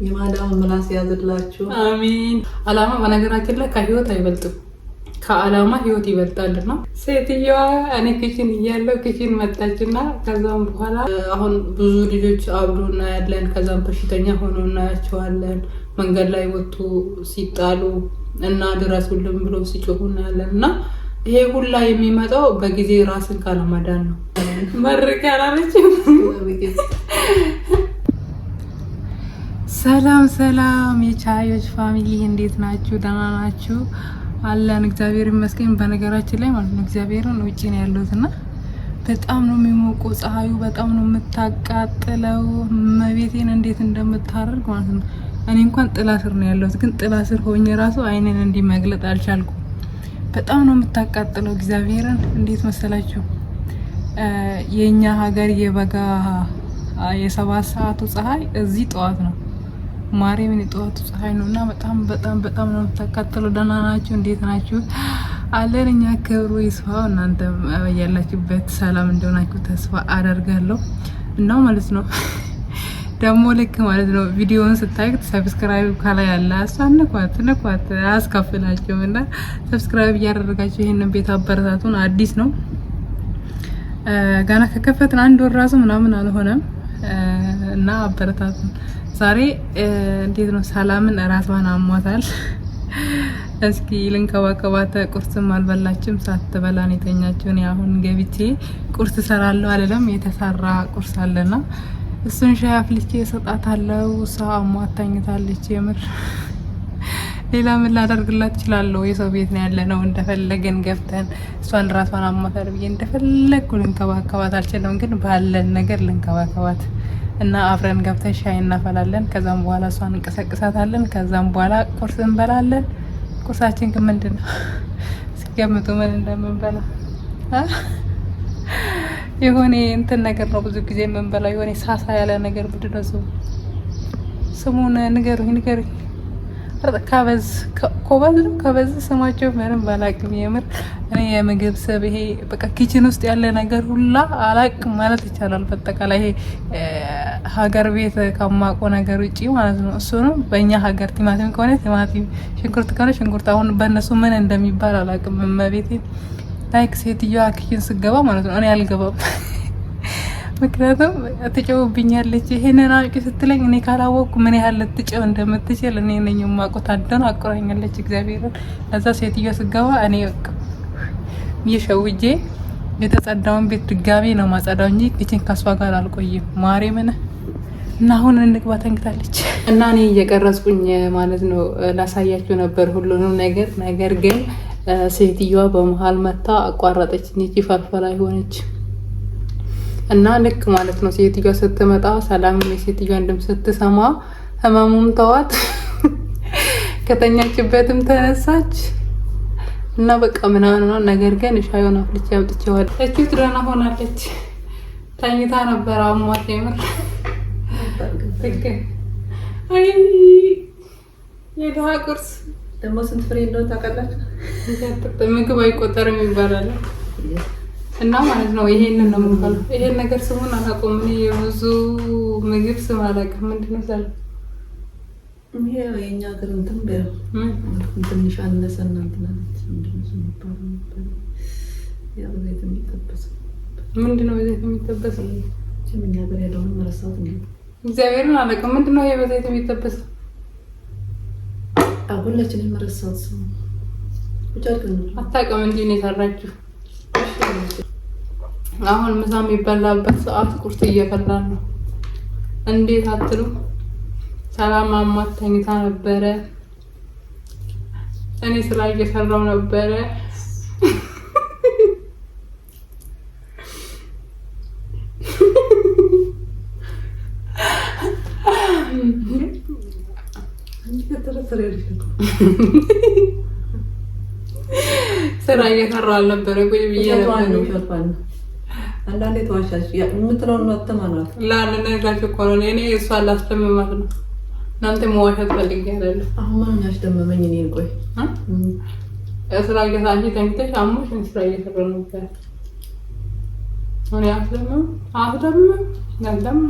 የማዳም ምላስ ያዝላችሁ። አሜን። አላማ በነገራችን ላይ ከህይወት አይበልጥም፣ ከአላማ ህይወት ይበልጣልና ሴትዮዋ እኔ ኪችን እያለሁ ኪችን መጣችና ከዛም በኋላ አሁን ብዙ ልጆች አብዶ እናያለን። ከዛም በሽተኛ ሆኖ እናያቸዋለን። መንገድ ላይ ወጥቶ ሲጣሉ እና ድረሱልን ብሎ ሲጮሁ እናያለን። እና ይሄ ሁላ የሚመጣው በጊዜ ራስን ካለማዳን ነው። መርቅ ያላለችም። ሰላም ሰላም የቻዮች ፋሚሊ እንዴት ናችሁ? ደህና ናችሁ? አለን እግዚአብሔር ይመስገን። በነገራችን ላይ ማለት ነው እግዚአብሔርን ውጪ ነው ያለሁትና በጣም ነው የሚሞቀው። ፀሐዩ በጣም ነው የምታቃጥለው። መቤቴን እንዴት እንደምታደርግ ማለት ነው። እኔ እንኳን ጥላ ስር ነው ያለሁት፣ ግን ጥላ ስር ሆኜ ራሱ አይኔን እንዲህ መግለጥ አልቻልኩም። በጣም ነው የምታቃጥለው። እግዚአብሔርን እንዴት መሰላችሁ? የኛ ሀገር የበጋ የ7 ሰዓቱ ፀሐይ እዚህ ጠዋት ነው። ማርያምን የጠዋቱ ፀሐይ ነውና በጣም በጣም በጣም ነው የምታቃጥለው። ደህና ናችሁ? እንዴት ናችሁ? አለን እኛ ክብሩ ይስፋ። እናንተ ያላችሁበት ሰላም እንደሆናችሁ ተስፋ አደርጋለሁ። እና ማለት ነው ደግሞ ልክ ማለት ነው ቪዲዮውን ስታዩት ሰብስክራይብ ካላይ ያለ አሳንኳት ንኳት አስከፍላችሁ እና ሰብስክራይብ እያደረጋችሁ ይሄንን ቤት አበረታቱን። አዲስ ነው ገና ከከፈትን 1 ወር ራሱ ምናምን አልሆነም እና አበረታቱን። ዛሬ እንዴት ነው ሰላምን ራሷን አሟታል። እስኪ ልንከባከባት። ቁርስም አልበላችም፣ ሳትበላን የተኛችው። እኔ አሁን ገብቼ ቁርስ ሰራለሁ አይደለም፣ የተሰራ ቁርስ አለና እሱን ሻይ አፍልቼ እሰጣታለሁ። እሷ አሟት ተኝታለች። የምር ሌላ ምን ላደርግላት እችላለሁ? የሰው ቤት ነው ያለነው። እንደፈለገን ገብተን እሷን ራሷን አሟታል ብዬ እንደፈለግኩ ልንከባከባት አልችልም፣ ግን ባለን ነገር ልንከባከባት እና አብረን ገብተን ሻይ እናፈላለን። ከዛም በኋላ እሷን እንቀሰቅሳታለን። ከዛም በኋላ ቁርስ እንበላለን። ቁርሳችን ግን ምንድን ነው ሲገምቱ ምን እንደምንበላ የሆነ እንትን ነገር ነው ብዙ ጊዜ የምንበላው። የሆነ ሳሳ ያለ ነገር ምንድን ነው ስሙን ንገሩኝ። ከበዝ ኮበዝ ነው ከበዝ ስማቸው ምንም ባላቅም። የምር እኔ የምግብ ሰብ ይሄ በቃ ኪችን ውስጥ ያለ ነገር ሁላ አላቅም ማለት ይቻላል። በጠቃላይ ይሄ ሀገር ቤት ከማቆ ነገር ውጪ ማለት ነው። እሱ ነው በእኛ ሀገር ቲማቲም ከሆነ ቲማቲም፣ ሽንኩርት ከሆነ ሽንኩርት። አሁን በእነሱ ምን እንደሚባል አላቅም። መቤቴ ላይክ ሴትዮዋ ኪችን ስገባ ማለት ነው እኔ አልገባም። ምክንያቱም ትጨውብኛለች። ይሄንን አውቂ ስትለኝ እኔ ካላወቅኩ ምን ያህል ልትጨው እንደምትችል እኔ ነኝ የማውቀው። ታደን አቆራኛለች እግዚአብሔርን። እዛ ሴትዮዋ ስገባ እኔ በቃ ይሸውጄ የተጸዳውን ቤት ድጋሜ ነው ማጸዳው እንጂ ኪችን ካሷ ጋር አልቆይም። ማርያምን እና አሁን እንግባ ተንግታለች። እና እኔ እየቀረጽኩኝ ማለት ነው ላሳያችሁ ነበር ሁሉንም ነገር ግን ሴትዮዋ በመሃል መታ አቋረጠች። እንጂ ፈርፈራ ሆነች እና ልክ ማለት ነው ሴትዮዋ ስትመጣ ሰላም የሴትዮዋን ድምፅ ስትሰማ ህመሙም ተዋት፣ ከተኛችበትም ተነሳች እና በቃ ምናምን ነው። ነገር ግን ሻዩን አፍልቼ አምጥቼዋለሁ። እቺ ትረና ሆናለች። ተኝታ ነበር አሟት። የምር አይ የድሃ ቁርስ ደግሞ ስንት ፍሬ እንደሆነ ታውቃላችሁ? ምግብ አይቆጠርም ይባላል እና ማለት ነው ይሄንን ነው የምንበላው። ይሄን ነገር ስሙን አላውቀውም እኔ የብዙ ምግብ ስም አላውቅም። ምንድን ነው ሰላም? ይሄ የኛ ሀገር እንትን ትንሽ አነሰና እንትን አለች። ምንድን ነው የሚባለው? ያው ዘይት የሚጠበስ ምንድን ነው ዘይት የሚጠበስ? እኛ ሀገር ያለውን መረሳት ነው። እግዚአብሔርን አላውቅም። ምንድን ነው ይሄ በዘይት የሚጠበስ? ሁላችንም መረሳት ሰው ብቻ ግን አታውቅም እንጂ ነው የሰራችሁ። አሁን ምሳ የሚበላበት ሰዓት ቁርስ እየበላን ነው። እንዴት አትሉ? ሰላም አሟት ተኝታ ነበረ። እኔ ስራ እየሰራው ነበረ። ስራ እየሰራው አልነበረ ቆይ ብዬ ነበር። አንዳንዴ ተዋሻች የምትለውን አተማናት ላንነግራችሁ እኮ ነው። እኔ እሷን ላስደምማት ነው። እናንተ መዋሸት ፈልጌ አይደለም። አሁን ማን ያስደመመኝ? እኔን ቆይ ስራ እየሰራች ተኝተሽ አሞሽ ስራ እየሰራው ነበር። እኔ አስደምም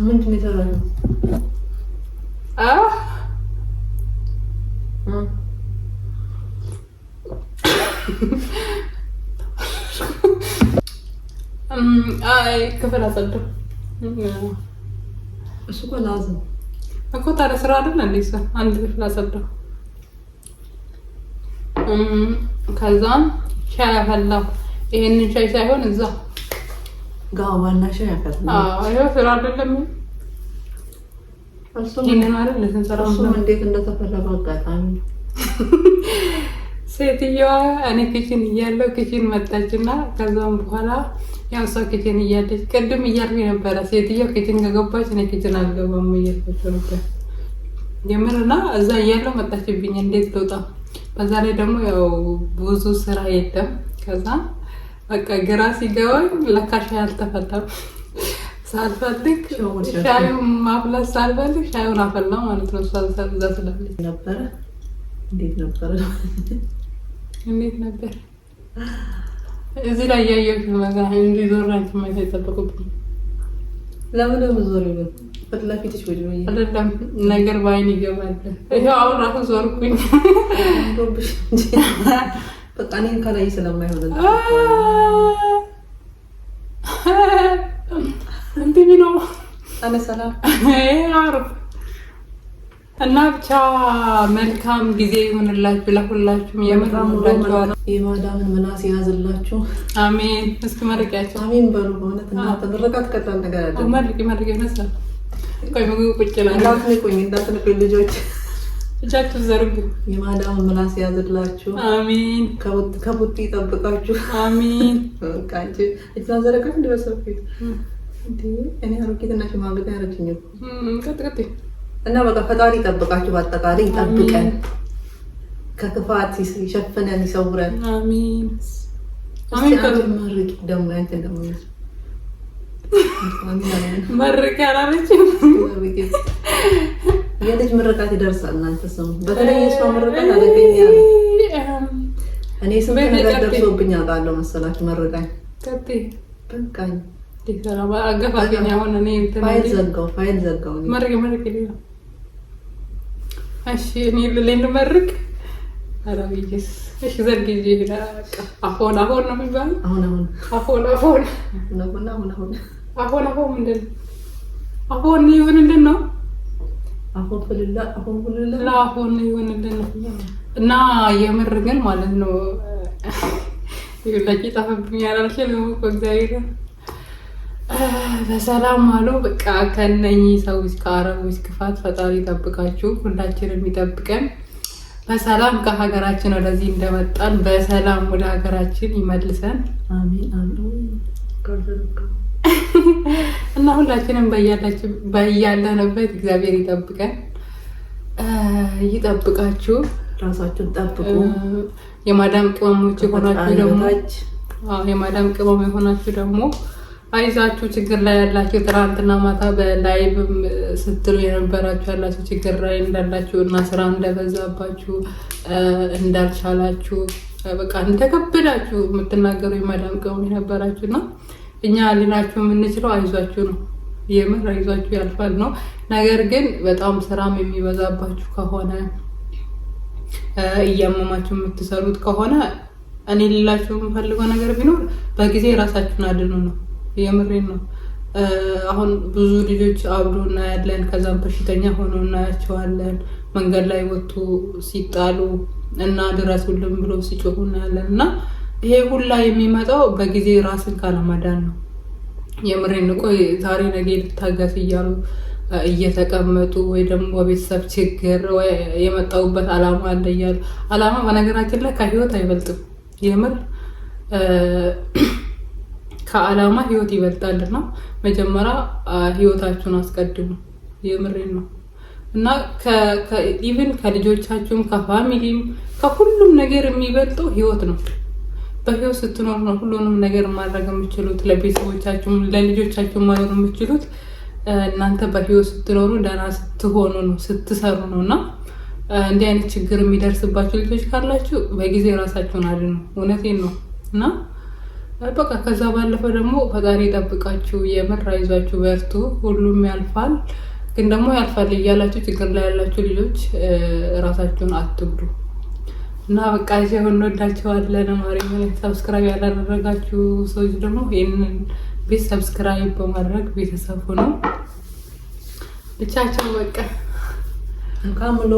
ምንድን ነው የሰራሽው? ክፍል አጸዳሁ እሱ እኮ ላዝም እኮ ታዲያ ስራ አይደል እንዴ? አንድ ክፍል አጸዳሁ። ከዛም ሻይ አፈላሁ። ይሄንን ሻይ ሳይሆን እዛ ጋዋና ሻይ አፈላሁ። አዎ ስራ አይደለም። ይሄንን አይደል ለሰንሰራው እንዴት እንደተፈለገ አጋጣሚ ሴትዮዋ እኔ ኪችን እያለሁ ኪችን መጣችና ከዛም በኋላ ያው እሷ ኪችን እያለች ቅድም እያልኩኝ ነበረ። ሴትዮዋ ኪችን ከገባች እኔ ኪችን አልገባም እያልኩት ነበር የምርና እዛ እያለሁ መጣችብኝ። እንዴት ልውጣ? በዛ ላይ ደግሞ ያው ብዙ ስራ የለም። ከዛ በቃ ግራ ሲገባኝ ለካ ሻይ አልተፈላም። ሳልፈልግ ሻዩን ማፍላት ሳልፈልግ ሻዩን አፈላው ማለት ነው። እዛ ስላለች ነበረ። እንዴት ነበር? እዚህ ላይ ያየሁት ነገር እንዴ ዞራን ማየት አይጠበቅብኝ። ለምን ዞር ይበል በትላፊትሽ ወይ ነው አይደለም ነገር ባይን ይገባል። ይሄው አሁን ራሱ ዞርኩኝ ዶብሽ በቃ እኔን ከላይ ስለማይሆን እንዴ ነው አነ ሰላም አረፍ እና ብቻ መልካም ጊዜ ይሁንላችሁ ለሁላችሁም። የምራሙላችሁ የማዳምን ምናስ ያዝላችሁ። አሜን። እስኪ መርቂያችሁ አሜን በሉ። በእውነት እና ተበረካት ቀጣል ነገር አይደለም። መርቂ ነሳ ቆይ ምግብ ቁጭ ላይ እንዳትንቁኝ ልጆች እጃችሁ ዘርጉ። የማዳምን ምናስ ያዝላችሁ። አሜን። ከቡጢ ይጠብቃችሁ። አሜን። በቃ እንጂ እዛ ዘረጋት እንደበሰፊት እንዴ እኔ አሮኪትና ሽማግሌ ያረችኝ ቀጥቅጥ እና በቃ ፈጣሪ ይጠብቃችሁ። በአጠቃላይ ይጠብቀን፣ ከክፋት ይሸፍነን፣ ይሰውረን። አሜን አሜን። ከመርቂ ደግሞ አንተ ደግሞ መርቂ አላለች። የልጅ ምርቃት ይደርሳል። እናንተ ስሙ። በተለይ የእሷ ምርቃት አደገኛ ነው። እኔ ስንት ነገር ደርሶብኝ አውቃለሁ መሰላችሁ። መርቃኝ በቃኝ። አገፋገኛ ሆነ ፋይል ዘጋው። መርቂ ነው። እሺ እኔ ልመርቅ አራዊስ እሺ ዘርግጂ አሁን ነው የሚባለው። አሁን ምንድን ነው? አሁን ይሁንልን ነው። አሁን ይሁንልን ነው። እና የምር ግን ማለት ነው ይላቂ ታፈብኝ ያላልከኝ እግዚአብሔር በሰላም አሉ። በቃ ከነኚህ ሰዎች ከአረቦች ክፋት ፈጣሪ ይጠብቃችሁ፣ ሁላችንም ይጠብቀን። በሰላም ከሀገራችን ወደዚህ እንደመጣን በሰላም ወደ ሀገራችን ይመልሰን። አሜን። እና ሁላችንም በያለንበት እግዚአብሔር ይጠብቀን፣ ይጠብቃችሁ። ራሳችሁን ጠብቁ። የማዳም ቅመሞች የሆናችሁ ደግሞ አይዛችሁ ችግር ላይ ያላችሁ ትናንትና ማታ በላይቭም ስትሉ የነበራችሁ ያላችሁ ችግር ላይ እንዳላችሁ እና ስራ እንደበዛባችሁ እንዳልቻላችሁ በቃ እንደከበዳችሁ የምትናገሩ የማዳም ቅመም የነበራችሁ እና እኛ ሊናችሁ የምንችለው አይዟችሁ ነው። የምር አይዟችሁ ያልፋል ነው። ነገር ግን በጣም ስራም የሚበዛባችሁ ከሆነ እያመማችሁ የምትሰሩት ከሆነ እኔ ሌላችሁ የምፈልገው ነገር ቢኖር በጊዜ ራሳችሁን አድኑ ነው። የምሬን ነው። አሁን ብዙ ልጆች አብዶ እናያለን። ከዛም በሽተኛ ሆኖ እናያቸዋለን። መንገድ ላይ ወጥቶ ሲጣሉ እና ድረሱልን ብሎ ሲጮሁ እናያለን። እና ይሄ ሁላ የሚመጣው በጊዜ ራስን ካለማዳን ነው። የምሬን ነው። ቆይ ዛሬ ነገ ልታገስ እያሉ እየተቀመጡ ወይ ደግሞ በቤተሰብ ችግር ወይ የመጣውበት አላማ አለ እያሉ አላማ በነገራችን ላይ ከህይወት አይበልጥም። የምር ከአላማ ህይወት ይበልጣልና መጀመሪያ ህይወታችሁን አስቀድሙ። የምሬን ነው። እና ኢቭን ከልጆቻችሁም ከፋሚሊም ከሁሉም ነገር የሚበልጠው ህይወት ነው። በህይወት ስትኖር ነው ሁሉንም ነገር ማድረግ የምችሉት። ለቤተሰቦቻችሁም ለልጆቻችሁም ማኖር የምችሉት እናንተ በህይወት ስትኖሩ ደህና ስትሆኑ ነው፣ ስትሰሩ ነው። እና እንዲህ አይነት ችግር የሚደርስባችሁ ልጆች ካላችሁ በጊዜ ራሳችሁን አድኑ። እውነቴን ነው። እና በቃ ከዛ ባለፈ ደግሞ ፈጣሪ ጠብቃችሁ። የምር አይዟችሁ፣ በርቱ። ሁሉም ያልፋል። ግን ደግሞ ያልፋል እያላችሁ ችግር ላይ ያላችሁ ልጆች ራሳችሁን አትጉዱ እና በቃ እዚህ እንወዳችኋለን። ማርያም ሰብስክራይብ ያላደረጋችሁ ሰዎች ደግሞ ይሄንን ቤት ሰብስክራይብ በማድረግ ቤተሰብ ነው ብቻቸው በቃ እንካምሎ